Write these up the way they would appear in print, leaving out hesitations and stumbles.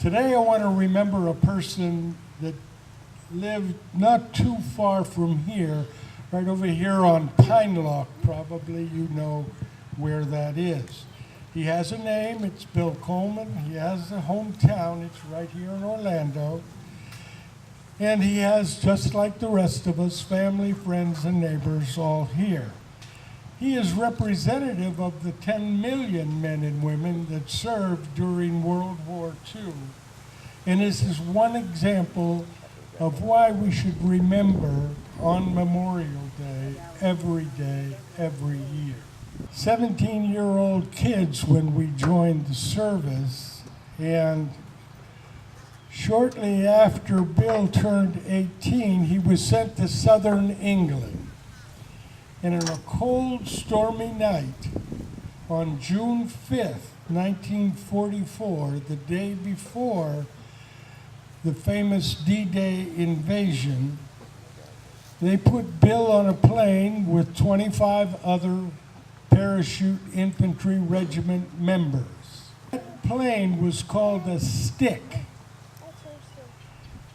Today I want to remember a person that lived not too far from here, right over here on Pine Lock. Probably you know where that is. He has a name, it's Bill Coleman. He has a hometown, it's right here in Orlando. And he has, just like the rest of us, family, friends, and neighbors all here. He is representative of the 10 million men and women that served during World War II. And this is one example of why we should remember on Memorial Day, every year. 17-year-old kids when we joined the service, and shortly after Bill turned 18, he was sent to southern England. And on a cold, stormy night on June 5th, 1944, the day before the famous D-Day invasion, they put Bill on a plane with 25 other parachute infantry regiment members. That plane was called a stick.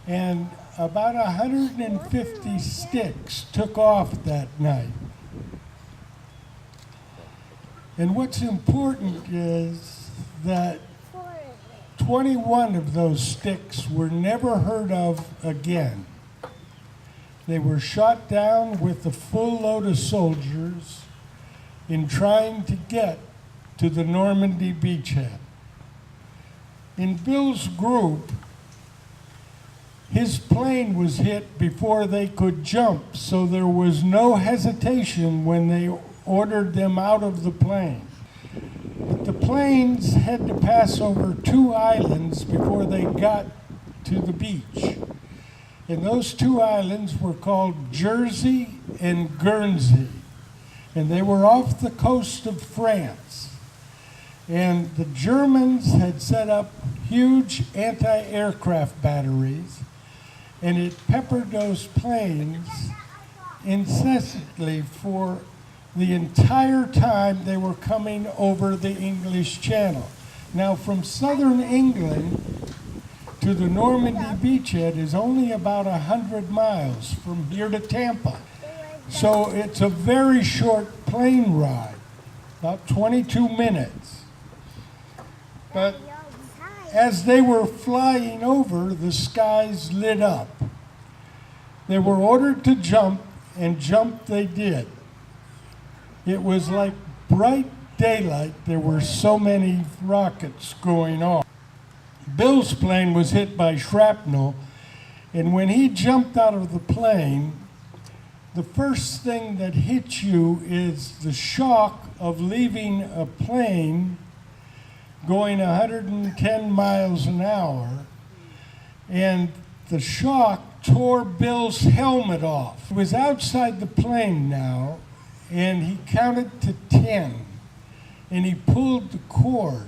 And about 150 sticks took off that night. And what's important is that 21 of those sticks were never heard of again. They were shot down with a full load of soldiers in trying to get to the Normandy beachhead. In Bill's group, his plane was hit before they could jump, so there was no hesitation when they ordered them out of the plane. But the planes had to pass over 2 islands before they got to the beach. And those 2 islands were called Jersey and Guernsey. And they were off the coast of France. And the Germans had set up huge anti-aircraft batteries, and it peppered those planes incessantly for the entire time they were coming over the English Channel. Now, from southern England to the Normandy beachhead is only about 100 miles from here to Tampa. So it's a very short plane ride, about 22 minutes. But as they were flying over, the skies lit up. They were ordered to jump, and jump they did. It was like bright daylight. There were so many rockets going off. Bill's plane was hit by shrapnel, and when he jumped out of the plane, the first thing that hits you is the shock of leaving a plane going 110 miles an hour, and the shock tore Bill's helmet off. He was outside the plane now, and he counted to 10, and he pulled the cord.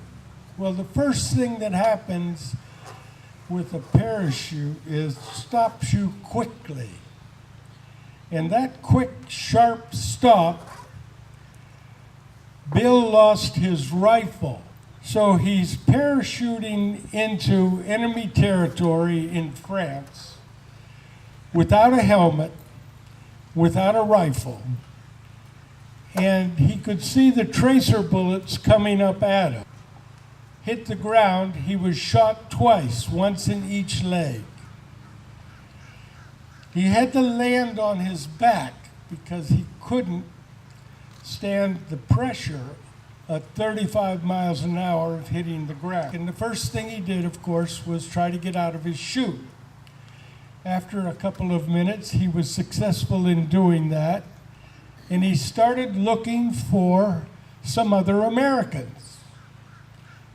Well, the first thing that happens with a parachute is stops you quickly. And that quick, sharp stop, Bill lost his rifle. So he's parachuting into enemy territory in France without a helmet, without a rifle. And he could see the tracer bullets coming up at him. Hit the ground, he was shot twice, once in each leg. He had to land on his back because he couldn't stand the pressure at 35 miles an hour of hitting the ground. And the first thing he did, of course, was try to get out of his chute. After a couple of minutes, he was successful in doing that, and he started looking for some other Americans,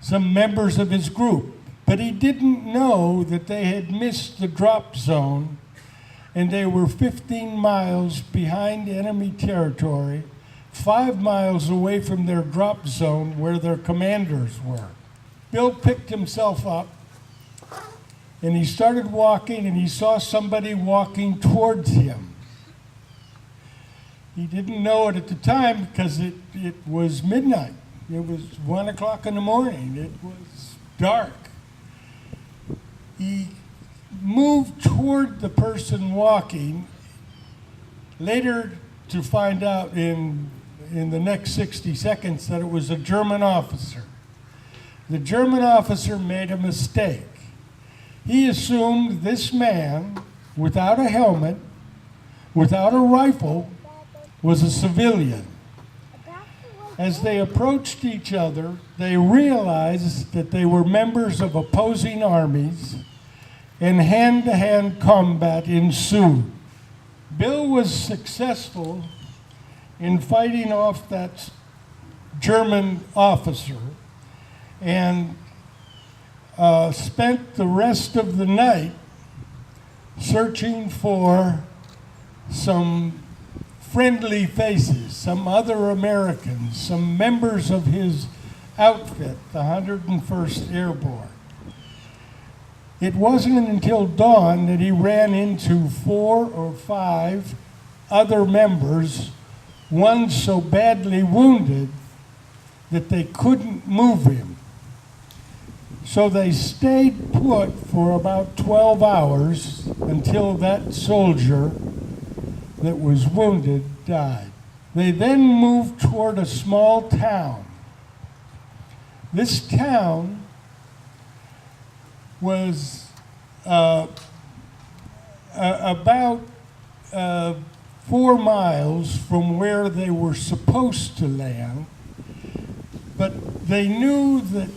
some members of his group. But he didn't know that they had missed the drop zone, and they were 15 miles behind enemy territory, 5 miles away from their drop zone where their commanders were. Bill picked himself up, and he started walking, and he saw somebody walking towards him. He didn't know it at the time because it was midnight. It was 1 o'clock in the morning. It was dark. He moved toward the person walking, later to find out in the next 60 seconds that it was a German officer. The German officer made a mistake. He assumed this man, without a helmet, without a rifle, was a civilian. As they approached each other, they realized that they were members of opposing armies, and hand-to-hand combat ensued. Bill was successful in fighting off that German officer and spent the rest of the night searching for some friendly faces, some other Americans, some members of his outfit, the 101st Airborne. It wasn't until dawn that he ran into 4 or 5 other members, one so badly wounded that they couldn't move him. So they stayed put for about 12 hours until that soldier that was wounded died. They then moved toward a small town. This town was about 4 miles from where they were supposed to land, but they knew that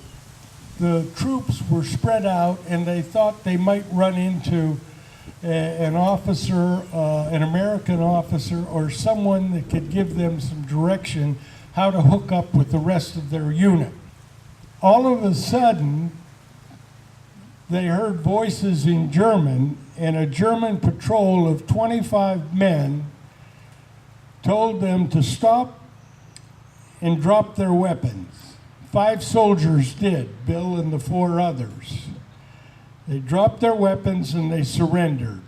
the troops were spread out and they thought they might run into an officer, an American officer, or someone that could give them some direction how to hook up with the rest of their unit. All of a sudden, they heard voices in German, and a German patrol of 25 men told them to stop and drop their weapons. 5 soldiers did, Bill and the 4 others. They dropped their weapons and they surrendered.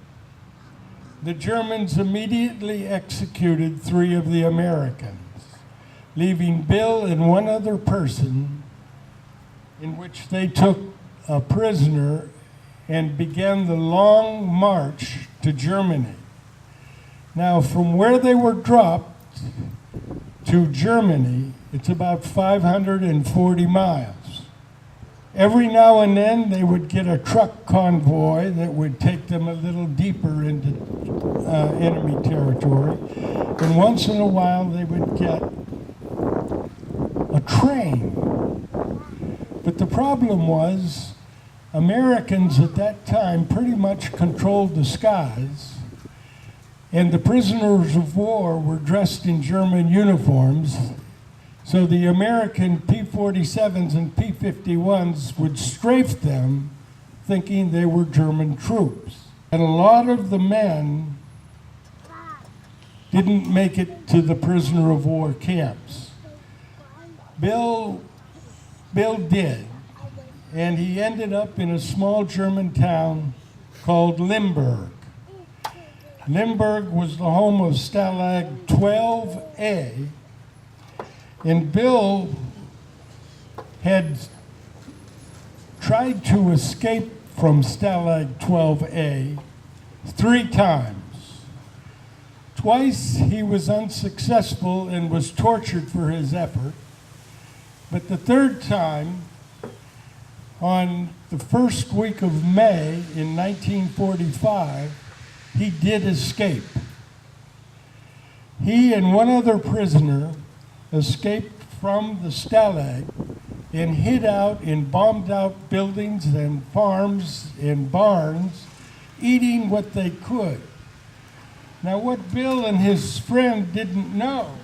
The Germans immediately executed 3 of the Americans, leaving Bill and 1 other person, in which they took a prisoner and began the long march to Germany. Now, from where they were dropped to Germany, it's about 540 miles. Every now and then, they would get a truck convoy that would take them a little deeper into enemy territory. And once in a while, they would get a train. But the problem was, Americans at that time pretty much controlled the skies, and the prisoners of war were dressed in German uniforms, so the American P-47s and P-51s would strafe them, thinking they were German troops. And a lot of the men didn't make it to the prisoner of war camps. Bill did, and he ended up in a small German town called Limburg. Limburg was the home of Stalag 12A, and Bill had tried to escape from Stalag 12A 3 times. Twice he was unsuccessful and was tortured for his effort, but the 3rd time, on the first week of May in 1945, he did escape. He and 1 other prisoner escaped from the Stalag and hid out in bombed-out buildings and farms and barns, eating what they could. Now, what Bill and his friend didn't know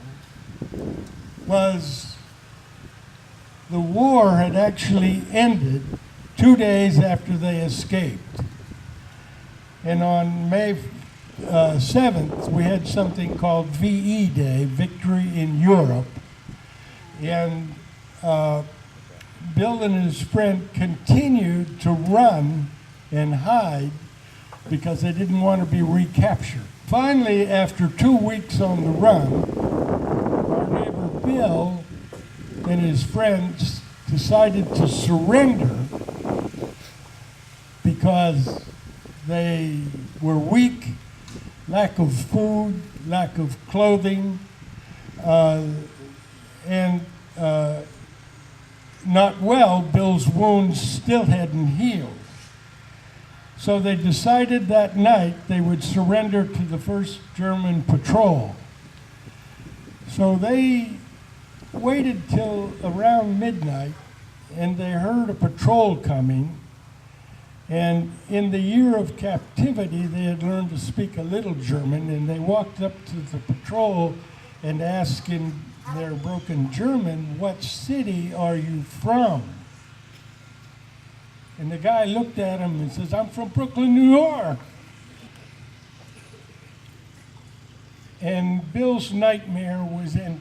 was the war had actually ended 2 days after they escaped. And on May 7th, we had something called VE Day, Victory in Europe. And Bill and his friend continued to run and hide because they didn't want to be recaptured. Finally, after 2 weeks on the run, our neighbor Bill and his friends decided to surrender because they were weak, lack of food, lack of clothing, and not well. Bill's wounds still hadn't healed. So they decided that night they would surrender to the 1st German Patrol. So they waited till around midnight, and they heard a patrol coming. And in the year of captivity, they had learned to speak a little German, and they walked up to the patrol and asked in their broken German, "What city are you from?" And the guy looked at him and says, "I'm from Brooklyn, New York." And Bill's nightmare was ended.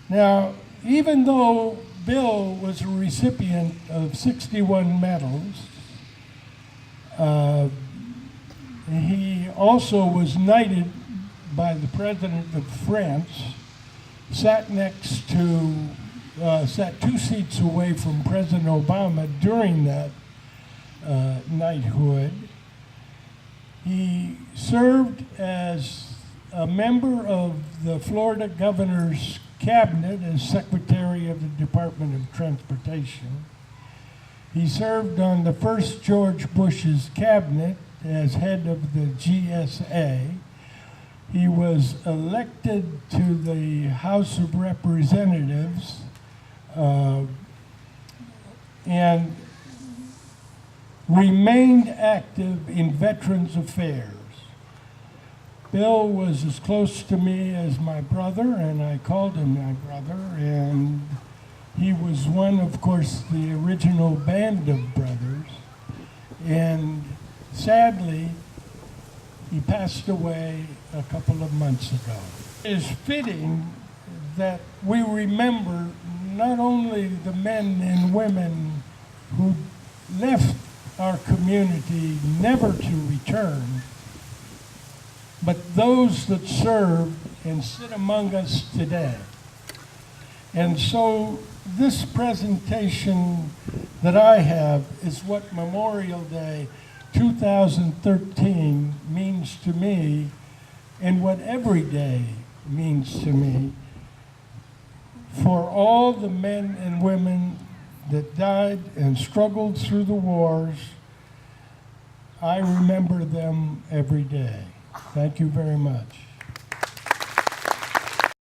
Now, even though Bill was a recipient of 61 medals, he also was knighted by the President of France, sat 2 seats away from President Obama during that knighthood. He served as a member of the Florida governor's cabinet as Secretary of the Department of Transportation. He served on the first George Bush's cabinet as head of the GSA. He was elected to the House of Representatives and remained active in Veterans Affairs. Bill was as close to me as my brother, and I called him my brother, and he was one, of course, the original band of brothers. And sadly, he passed away a couple of months ago. It is fitting that we remember not only the men and women who left our community never to return, but those that serve and sit among us today. And so this presentation that I have is what Memorial Day 2013 means to me, and what every day means to me, for all the men and women that died and struggled through the wars. I remember them every day. Thank you very much.